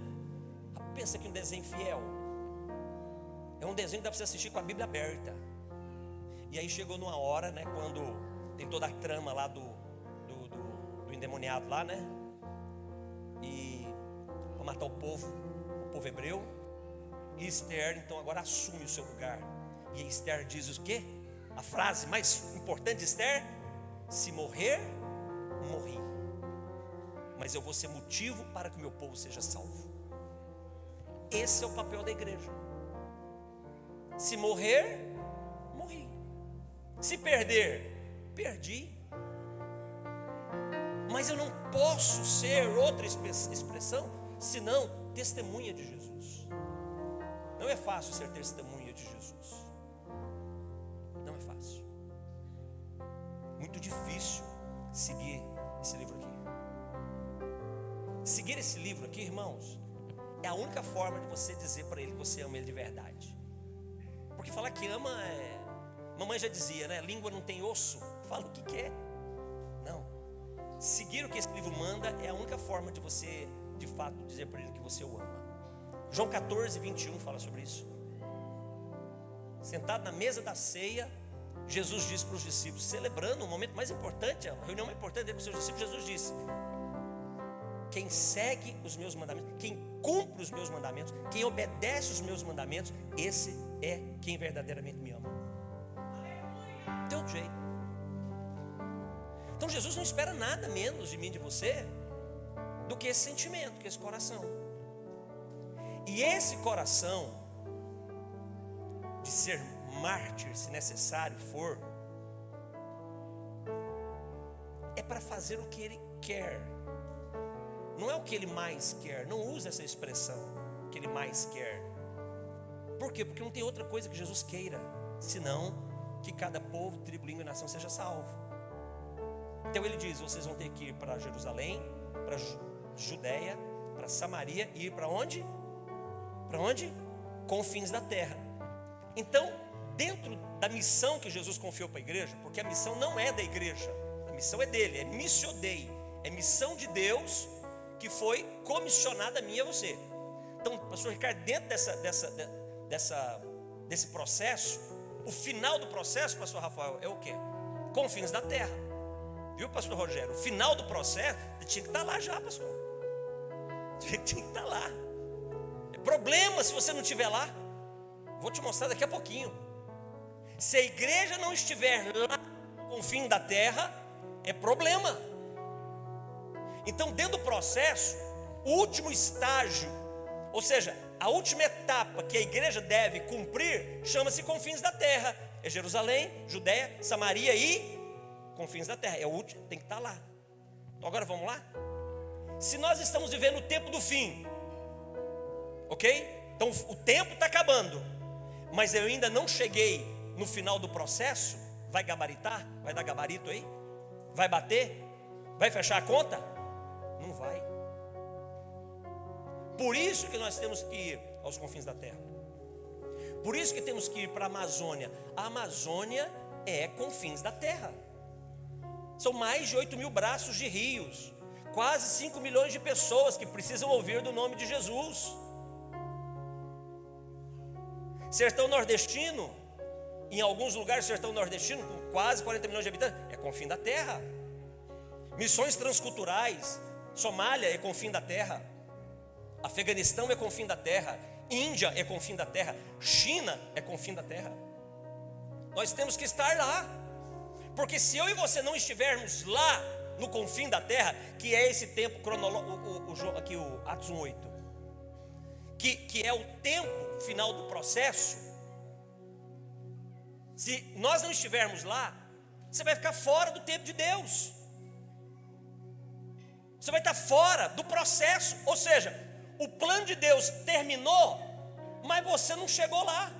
Pensa que um desenho fiel é um desenho que dá para você assistir com a Bíblia aberta. E aí chegou numa hora, né, quando tem toda a trama lá do endemoniado lá, né? E para matar o povo hebreu. E Esther então agora assume o seu lugar. E Esther diz o quê? A frase mais importante de Esther: se morrer, morri. mas eu vou ser motivo para que o meu povo seja salvo. Esse é o papel da igreja. Se morrer, morri. Se perder, perdi. Mas eu não posso ser outra expressão senão testemunha de Jesus. Não é fácil ser testemunha de Jesus. Não é fácil. Muito difícil seguir esse livro aqui. Seguir esse livro aqui, irmãos, é a única forma de você dizer para ele que você ama ele de verdade. Porque falar que ama é... Mamãe já dizia, né? Língua não tem osso. Fala o que quer. Não. Seguir o que esse livro manda é a única forma de você, de fato, dizer para ele que você o ama. João 14, 21 fala sobre isso. Sentado na mesa da ceia, Jesus disse para os discípulos, celebrando o momento mais importante, a reunião mais importante dele com os seus discípulos, Jesus disse: quem segue os meus mandamentos, quem cumpre os meus mandamentos, quem obedece os meus mandamentos, esse é quem verdadeiramente me ama. Tem outro jeito. Então Jesus não espera nada menos de mim e de você do que esse sentimento, que esse coração. E esse coração de ser mártir, se necessário for, é para fazer o que ele quer. Não é o que ele mais quer. Não usa essa expressão, que ele mais quer. Por quê? Porque não tem outra coisa que Jesus queira, senão que cada povo, tribo, língua e nação seja salvo. Então ele diz, vocês vão ter que ir para Jerusalém, para Judeia, para Samaria e ir para onde? Para onde? Confins da terra. Então, dentro da missão que Jesus confiou para a igreja, porque a missão não é da igreja, a missão é dele, é missio Dei, é missão de Deus que foi comissionada a mim e a você. Então, pastor Ricardo, dentro desse processo, o final do processo, pastor Rafael, é o quê? Confins da terra. Viu, pastor Rogério? O final do processo, tinha que estar lá já, pastor. Tinha que estar lá. É problema se você não estiver lá. Vou te mostrar daqui a pouquinho. Se a igreja não estiver lá com o fim da terra, é problema. Então, dentro do processo, o último estágio, ou seja, a última etapa que a igreja deve cumprir, chama-se confins da terra. É Jerusalém, Judeia, Samaria e confins da terra. É o último, tem que estar lá. Então agora vamos lá? Se nós estamos vivendo o tempo do fim, ok? Então o tempo está acabando, mas eu ainda não cheguei no final do processo. Vai gabaritar? Vai dar gabarito aí? Vai bater? Vai fechar a conta? Não vai. Por isso que nós temos que ir aos confins da terra. Por isso que temos que ir para a Amazônia. A Amazônia é confins da terra. São mais de 8 mil braços de rios, quase 5 milhões de pessoas que precisam ouvir do nome de Jesus. Sertão nordestino, em alguns lugares sertão nordestino, com quase 40 milhões de habitantes, é confim da terra. Missões transculturais, Somália é confim da terra, Afeganistão é confim da terra, Índia é confim da terra, China é confim da terra. Nós temos que estar lá, porque se eu e você não estivermos lá no confim da terra, que é esse tempo cronológico, aqui o Atos 1:8, que é o tempo final do processo, se nós não estivermos lá, você vai ficar fora do tempo de Deus, você vai estar fora do processo, ou seja, o plano de Deus terminou, mas você não chegou lá.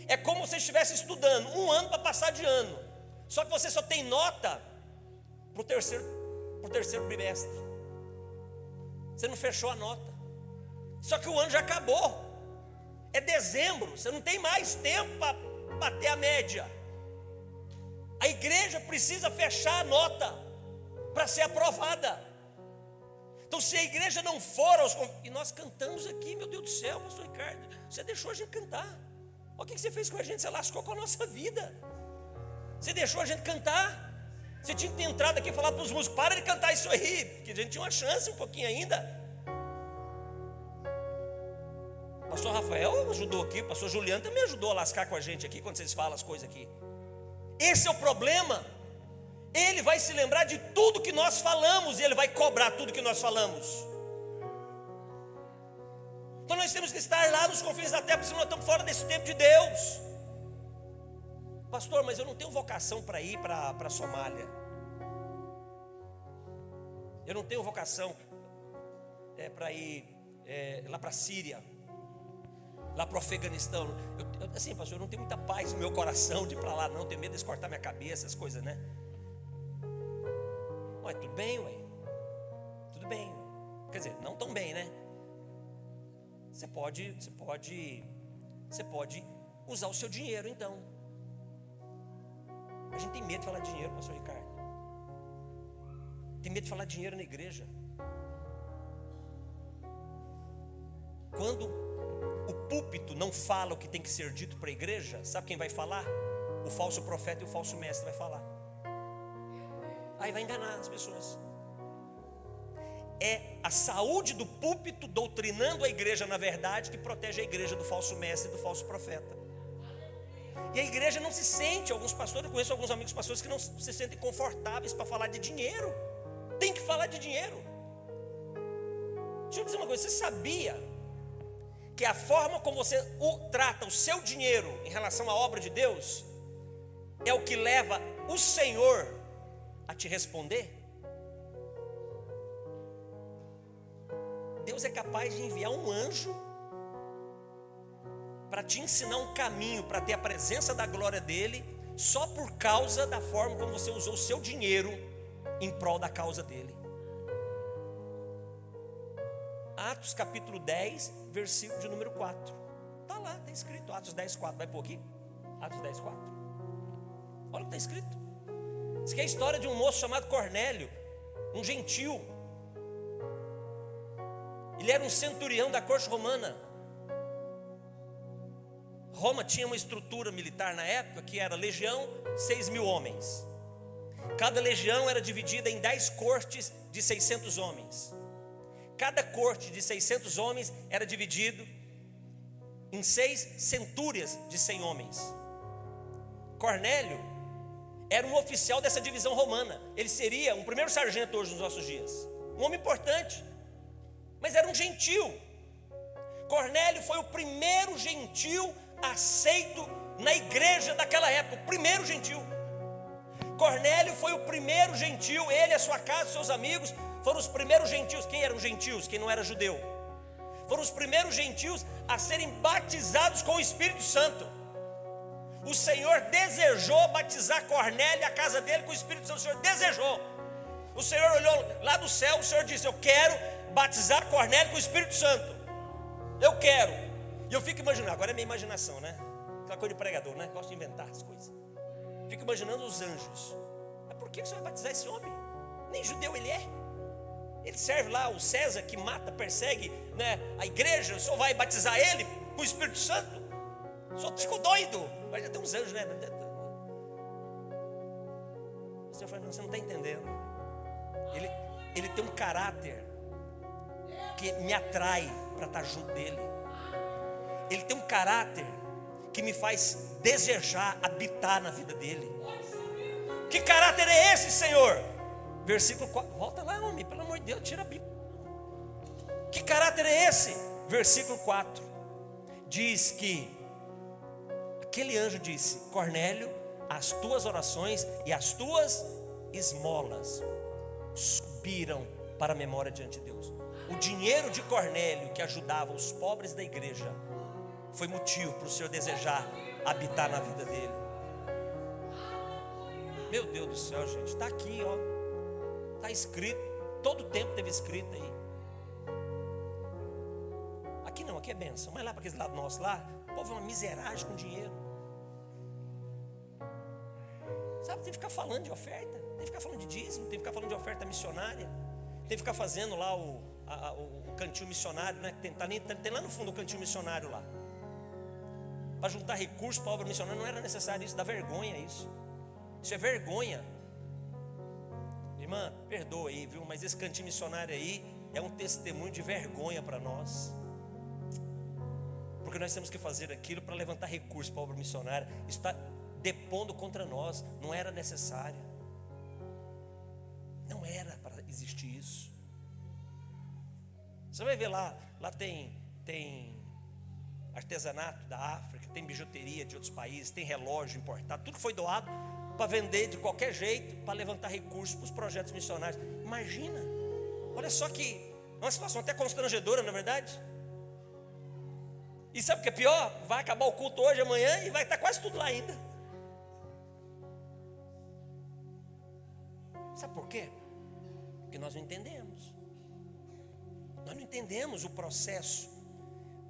É como se você estivesse estudando 1 ano para passar de ano, só que você só tem nota para o terceiro bimestre. Você não fechou a nota. Só que o ano já acabou. É dezembro, você não tem mais tempo para bater a média. A igreja precisa fechar a nota para ser aprovada. Então, se a igreja não for aos... E nós cantamos aqui, meu Deus do céu, pastor Ricardo, você deixou a gente cantar. Olha o que você fez com a gente, você lascou com a nossa vida. Você deixou a gente cantar. Você tinha que ter entrado aqui e falar para os músicos, para de cantar isso aí, porque a gente tinha uma chance um pouquinho ainda. O pastor Rafael ajudou aqui, o pastor Juliano também ajudou a lascar com a gente aqui, quando vocês falam as coisas aqui. Esse é o problema. Ele vai se lembrar de tudo que nós falamos e Ele vai cobrar tudo que nós falamos. Então nós temos que estar lá nos confins da terra, porque senão nós estamos fora desse tempo de Deus. Pastor, mas eu não tenho vocação para ir para a Somália. Eu não tenho vocação para ir lá para a Síria, lá para o Afeganistão. Assim, pastor, eu não tenho muita paz no meu coração de ir para lá, não. Tenho medo de cortar minha cabeça, essas coisas, né? Ué, tudo bem, ué. Tudo bem. Quer dizer, não tão bem, né? Você pode usar o seu dinheiro, então. A gente tem medo de falar de dinheiro, pastor Ricardo. Tem medo de falar de dinheiro na igreja. Quando o púlpito não fala o que tem que ser dito para a igreja, sabe quem vai falar? O falso profeta e o falso mestre vai falar. Aí vai enganar as pessoas. É a saúde do púlpito doutrinando a igreja na verdade que protege a igreja do falso mestre e do falso profeta. E a igreja não se sente, alguns pastores, eu conheço alguns amigos pastores que não se sentem confortáveis para falar de dinheiro. Tem que falar de dinheiro. Deixa eu dizer uma coisa, você sabia que a forma como você trata o seu dinheiro em relação à obra de Deus é o que leva o Senhor a te responder? Deus é capaz de enviar um anjo para te ensinar um caminho para ter a presença da glória dele, só por causa da forma como você usou o seu dinheiro em prol da causa dele. Atos capítulo 10, versículo de número 4. Está lá, está escrito, Atos 10, 4. Vai pôr aqui? Atos 10, 4. Olha o que está escrito. Isso aqui é a história de um moço chamado Cornélio, um gentil. Ele era um centurião da corte romana. Roma tinha uma estrutura militar na época que era legião, 6.000 homens. Cada legião era dividida em 10 cortes de 600 homens. Cada corte de 600 homens era dividido em 6 centúrias de 100 homens. Cornélio era um oficial dessa divisão romana. Ele seria um primeiro sargento hoje nos nossos dias. Um homem importante, mas era um gentil. Cornélio foi o primeiro gentil aceito na igreja daquela época, o primeiro gentil. Cornélio foi o primeiro gentil, ele, a sua casa, seus amigos, foram os primeiros gentios. Quem eram gentios? Quem não era judeu. Foram os primeiros gentios a serem batizados com o Espírito Santo. O Senhor desejou batizar Cornélio e a casa dele com o Espírito Santo. O Senhor desejou. O Senhor olhou lá do céu, o Senhor disse: eu quero batizar Cornélio com o Espírito Santo. Eu quero. E eu fico imaginando, agora é minha imaginação, né? Aquela coisa de pregador, né? Gosto de inventar as coisas. Fico imaginando os anjos. Mas por que você vai batizar esse homem? Nem judeu ele é. Ele serve lá o César que mata, persegue, né, a igreja. O senhor vai batizar ele com o Espírito Santo? O senhor ficou doido. Mas já tem uns anjos, né? O senhor fala: não, você não está entendendo. Ele tem um caráter que me atrai para estar junto dele. Ele tem um caráter que me faz desejar habitar na vida dele. Que caráter é esse, Senhor? Versículo 4, volta lá, homem, pelo amor de Deus, tira a Bíblia. Que caráter é esse? Versículo 4 diz que aquele anjo disse: Cornélio, as tuas orações e as tuas esmolas subiram para a memória diante de Deus. O dinheiro de Cornélio que ajudava os pobres da igreja foi motivo para o Senhor desejar habitar na vida dele. Meu Deus do céu, gente, está aqui, ó. Está escrito, todo o tempo teve escrito aí. Aqui não, aqui é bênção. Mas lá para aquele lado nosso lá, o povo é uma miseragem com dinheiro. Sabe, tem que ficar falando de oferta, tem que ficar falando de dízimo, tem que ficar falando de oferta missionária, tem que ficar fazendo lá o cantinho missionário, né? Tem lá no fundo o cantinho missionário lá. Para juntar recursos para a obra missionária, não era necessário isso, dá vergonha isso. Isso é vergonha. Irmã, perdoa aí, viu? Mas esse cantinho missionário aí é um testemunho de vergonha para nós. Porque nós temos que fazer aquilo para levantar recursos para a obra missionária. Isso está depondo contra nós, não era necessário. era para existir isso. Você vai ver lá tem artesanato da África, tem bijuteria de outros países, tem relógio importado, tudo foi doado para vender de qualquer jeito, para levantar recursos para os projetos missionários. Imagina, olha só que é uma situação até constrangedora, não é verdade? E sabe o que é pior? Vai acabar o culto hoje, amanhã, e vai estar quase tudo lá ainda. Sabe por quê? Porque nós não entendemos. Nós não entendemos o processo.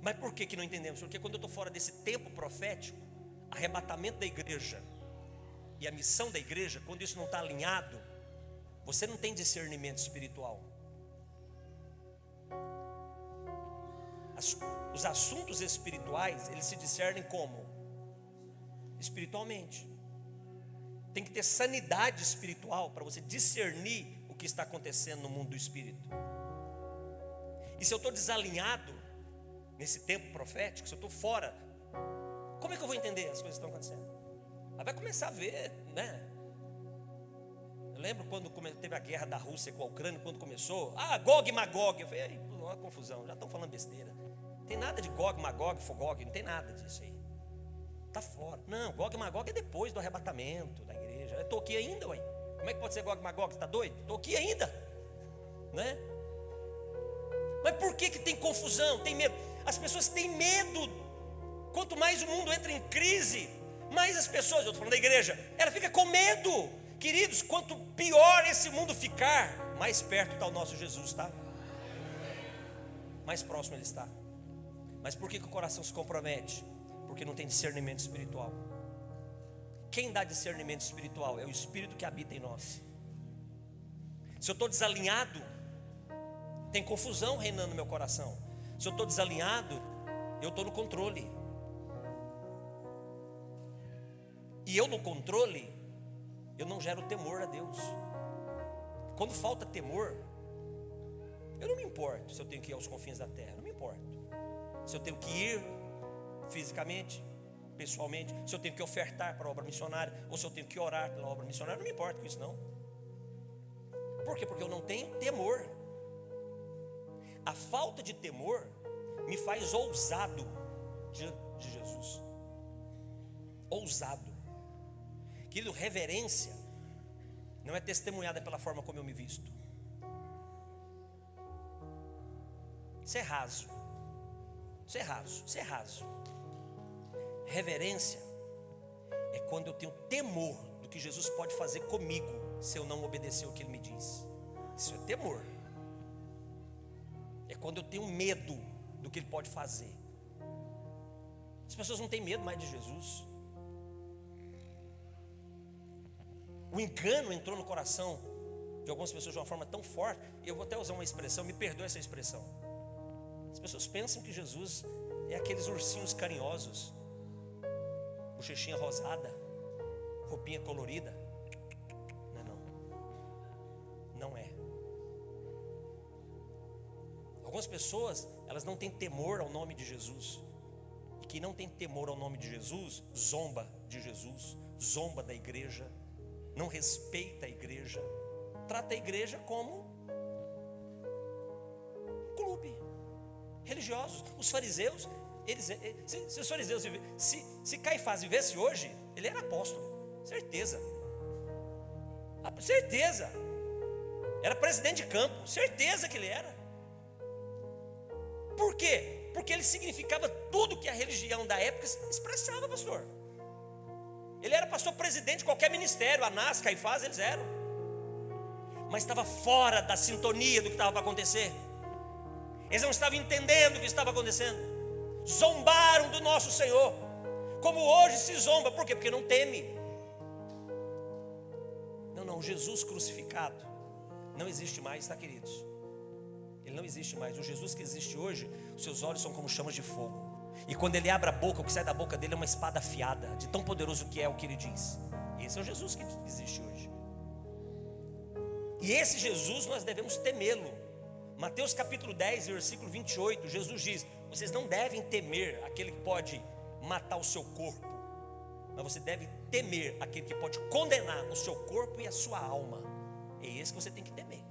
Mas por que não entendemos? Porque quando eu estou fora desse tempo profético, arrebatamento da igreja e a missão da igreja, quando isso não está alinhado, você não tem discernimento espiritual. Os assuntos espirituais, eles se discernem como? Espiritualmente. Tem que ter sanidade espiritual para você discernir o que está acontecendo no mundo do espírito. E se eu estou desalinhado nesse tempo profético, se eu estou fora, como é que eu vou entender as coisas que estão acontecendo? Aí vai começar a ver, né? Eu lembro quando teve a guerra da Rússia com a Ucrânia, quando começou, Gog e Magog, eu falei, uma confusão, já estão falando besteira. Não tem nada de Gog, Magog, Fogog, não tem nada disso aí. Está fora. Não, Gog e Magog é depois do arrebatamento da igreja. Eu estou aqui ainda, ué. Como é que pode ser Gog e Magog? Você está doido? Estou aqui ainda, né? Mas por que tem confusão, tem medo? As pessoas têm medo. Quanto mais o mundo entra em crise, mais as pessoas, eu estou falando da igreja, ela fica com medo. Queridos, quanto pior esse mundo ficar, mais perto está o nosso Jesus, tá? Mais próximo ele está. Mas por que o coração se compromete? Porque não tem discernimento espiritual. Quem dá discernimento espiritual? É o Espírito que habita em nós. Se eu estou desalinhado, tem confusão reinando no meu coração. Se eu estou desalinhado, eu estou no controle. E eu no controle, eu não gero temor a Deus. Quando falta temor, eu não me importo se eu tenho que ir aos confins da terra, não me importo. Se eu tenho que ir fisicamente, pessoalmente, se eu tenho que ofertar para a obra missionária, ou se eu tenho que orar pela obra missionária, não me importo com isso não. Por quê? Porque eu não tenho temor. A falta de temor me faz ousado diante de Jesus. Ousado. Querido, reverência não é testemunhada pela forma como eu me visto. Isso é raso. Isso é raso. Isso é raso. Reverência é quando eu tenho temor do que Jesus pode fazer comigo se eu não obedecer o que Ele me diz. Isso é temor. É quando eu tenho medo do que Ele pode fazer. As pessoas não têm medo mais de Jesus. O engano entrou no coração de algumas pessoas de uma forma tão forte. Eu vou até usar uma expressão, me perdoe essa expressão. As pessoas pensam que Jesus é aqueles ursinhos carinhosos, bochechinha rosada, roupinha colorida. Não é. Algumas pessoas, elas não têm temor ao nome de Jesus. E quem não tem temor ao nome de Jesus, zomba de Jesus, zomba da igreja, não respeita a igreja, trata a igreja como um clube. Religiosos, os fariseus, se os fariseus, se Caifás vivesse hoje, ele era apóstolo, certeza. Certeza. Era presidente de campo, certeza que ele era. Por quê? Porque ele significava tudo que a religião da época expressava, pastor. Ele era pastor presidente de qualquer ministério, Anás, Caifás, eles eram. Mas estava fora da sintonia do que estava para acontecer. Eles não estavam entendendo o que estava acontecendo. Zombaram do nosso Senhor, como hoje se zomba. Por quê? Porque não teme. Não, Jesus crucificado não existe mais, tá, queridos? Ele não existe mais. O Jesus que existe hoje, os seus olhos são como chamas de fogo. E quando ele abre a boca, o que sai da boca dele é uma espada afiada, de tão poderoso que é o que ele diz. Esse é o Jesus que existe hoje. E esse Jesus nós devemos temê-lo. Mateus capítulo 10, versículo 28, Jesus diz: vocês não devem temer aquele que pode matar o seu corpo, mas você deve temer aquele que pode condenar o seu corpo e a sua alma É esse que você tem que temer.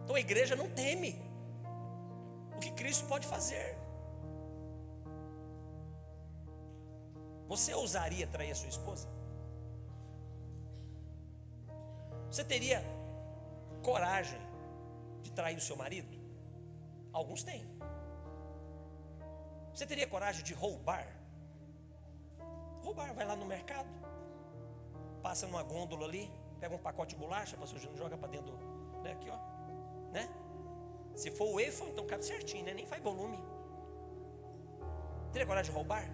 Então a igreja não teme o que Cristo pode fazer. Você ousaria trair a sua esposa? Você teria coragem de trair o seu marido? Alguns têm. Você teria coragem de roubar? Roubar, vai lá no mercado, passa numa gôndola ali, pega um pacote de bolacha, pastor Júnior, joga para dentro do, né, aqui ó, né? Se for o waffle, então cabe certinho, né? Nem faz volume. Teria coragem de roubar?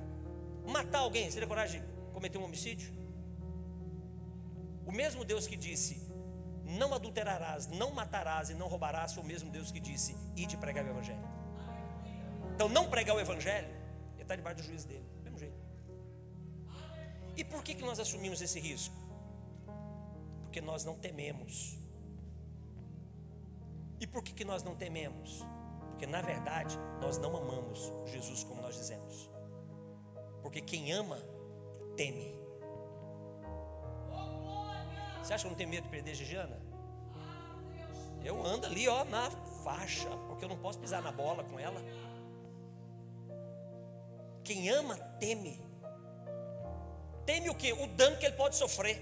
Matar alguém, teria coragem de cometer um homicídio? O mesmo Deus que disse, não adulterarás, não matarás e não roubarás, foi o mesmo Deus que disse, ide pregar o evangelho. Então não pregar o evangelho, ele está debaixo do juízo dele, do mesmo jeito. E por que nós assumimos esse risco? Porque nós não tememos. E por que nós não tememos? Porque na verdade nós não amamos Jesus como nós dizemos. Porque quem ama, teme. Você acha que eu não tenho medo de perder Gigiana? Eu ando ali ó, na faixa, porque eu não posso pisar na bola com ela. Quem ama, teme. Teme o quê? O dano que ele pode sofrer.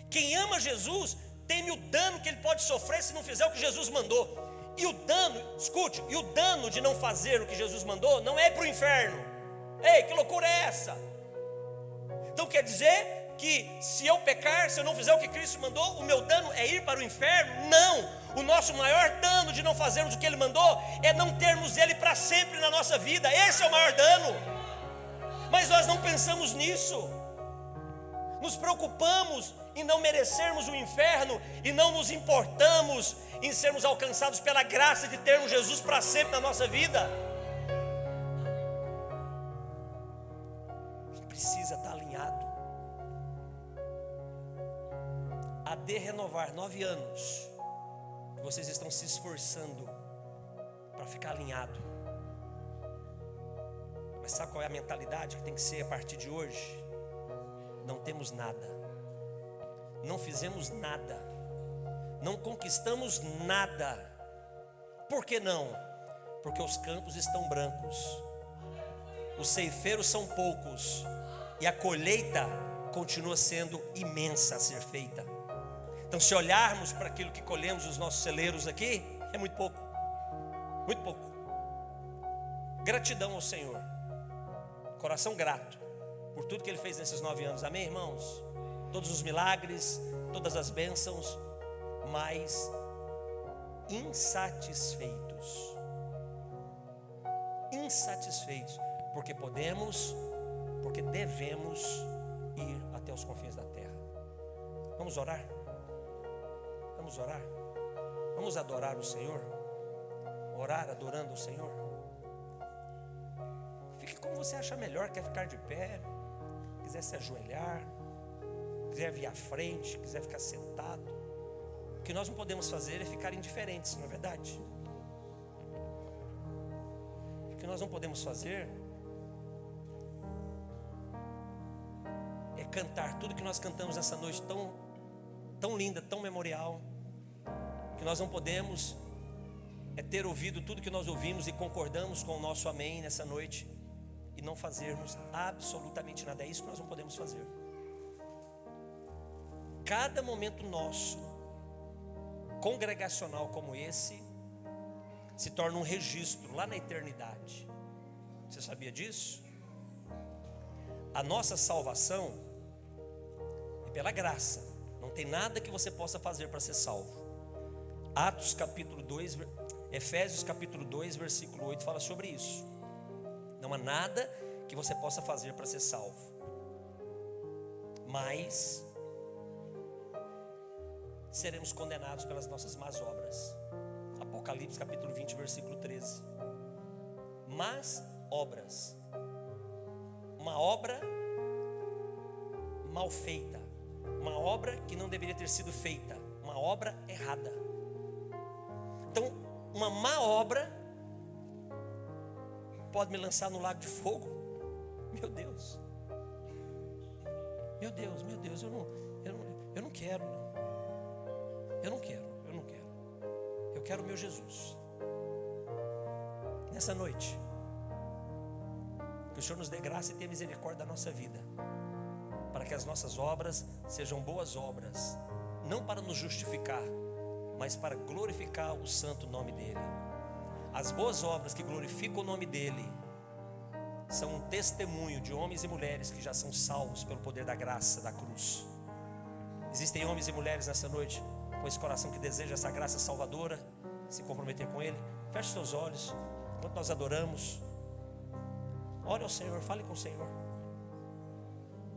Quem ama Jesus, teme o dano que ele pode sofrer se não fizer o que Jesus mandou. E o dano, escute, e o dano de não fazer o que Jesus mandou não é para o inferno. Ei, que loucura é essa? Então quer dizer que se eu pecar, se eu não fizer o que Cristo mandou, o meu dano é ir para o inferno? Não, o nosso maior dano de não fazermos o que Ele mandou é não termos Ele para sempre na nossa vida. Esse é o maior dano. Mas nós não pensamos nisso. Nos preocupamos em não merecermos o inferno e não nos importamos em sermos alcançados pela graça de termos Jesus para sempre na nossa vida. A gente precisa estar alinhado. A de renovar 9 anos, vocês estão se esforçando para ficar alinhado. Mas sabe qual é a mentalidade que tem que ser a partir de hoje? Não temos nada, não fizemos nada, não conquistamos nada. Por que não? Porque os campos estão brancos, os ceifeiros são poucos e a colheita continua sendo imensa a ser feita. Então, se olharmos para aquilo que colhemos os nossos celeiros aqui, é muito pouco, muito pouco. Gratidão ao Senhor, coração grato por tudo que Ele fez nesses 9 anos, amém, irmãos? Todos os milagres, todas as bênçãos, mas insatisfeitos, porque podemos, porque devemos ir até os confins da terra. Vamos orar? Vamos orar? Vamos adorar o Senhor? Orar adorando o Senhor? Fique como você achar melhor. Quer ficar de pé, quiser se ajoelhar, quiser vir à frente, quiser ficar sentado. O que nós não podemos fazer é ficar indiferentes, não é verdade? O que nós não podemos fazer é cantar tudo que nós cantamos essa noite tão linda, tão memorial. Que nós não podemos é ter ouvido tudo que nós ouvimos e concordamos com o nosso amém nessa noite e não fazermos absolutamente nada. É isso que nós não podemos fazer. Cada momento nosso congregacional como esse se torna um registro lá na eternidade. Você sabia disso? A nossa salvação é pela graça. Não tem nada que você possa fazer para ser salvo. Atos capítulo 2, Efésios capítulo 2, versículo 8 fala sobre isso. Não há nada que você possa fazer para ser salvo. Mas seremos condenados pelas nossas más obras. Apocalipse capítulo 20, versículo 13. Más obras. Uma obra mal feita. Uma obra que não deveria ter sido feita. Uma obra errada. Então, uma má obra pode me lançar no lago de fogo. Meu Deus. Meu Deus, eu não quero não. Eu não quero. Eu quero o meu Jesus. Nessa noite, que o Senhor nos dê graça e tenha misericórdia da nossa vida, para que as nossas obras sejam boas obras, não para nos justificar, mas para glorificar o santo nome dEle. As boas obras que glorificam o nome dEle são um testemunho de homens e mulheres que já são salvos pelo poder da graça da cruz. Existem homens e mulheres nessa noite com esse coração que deseja essa graça salvadora, se comprometer com Ele. Feche seus olhos enquanto nós adoramos. Ore ao Senhor, fale com o Senhor.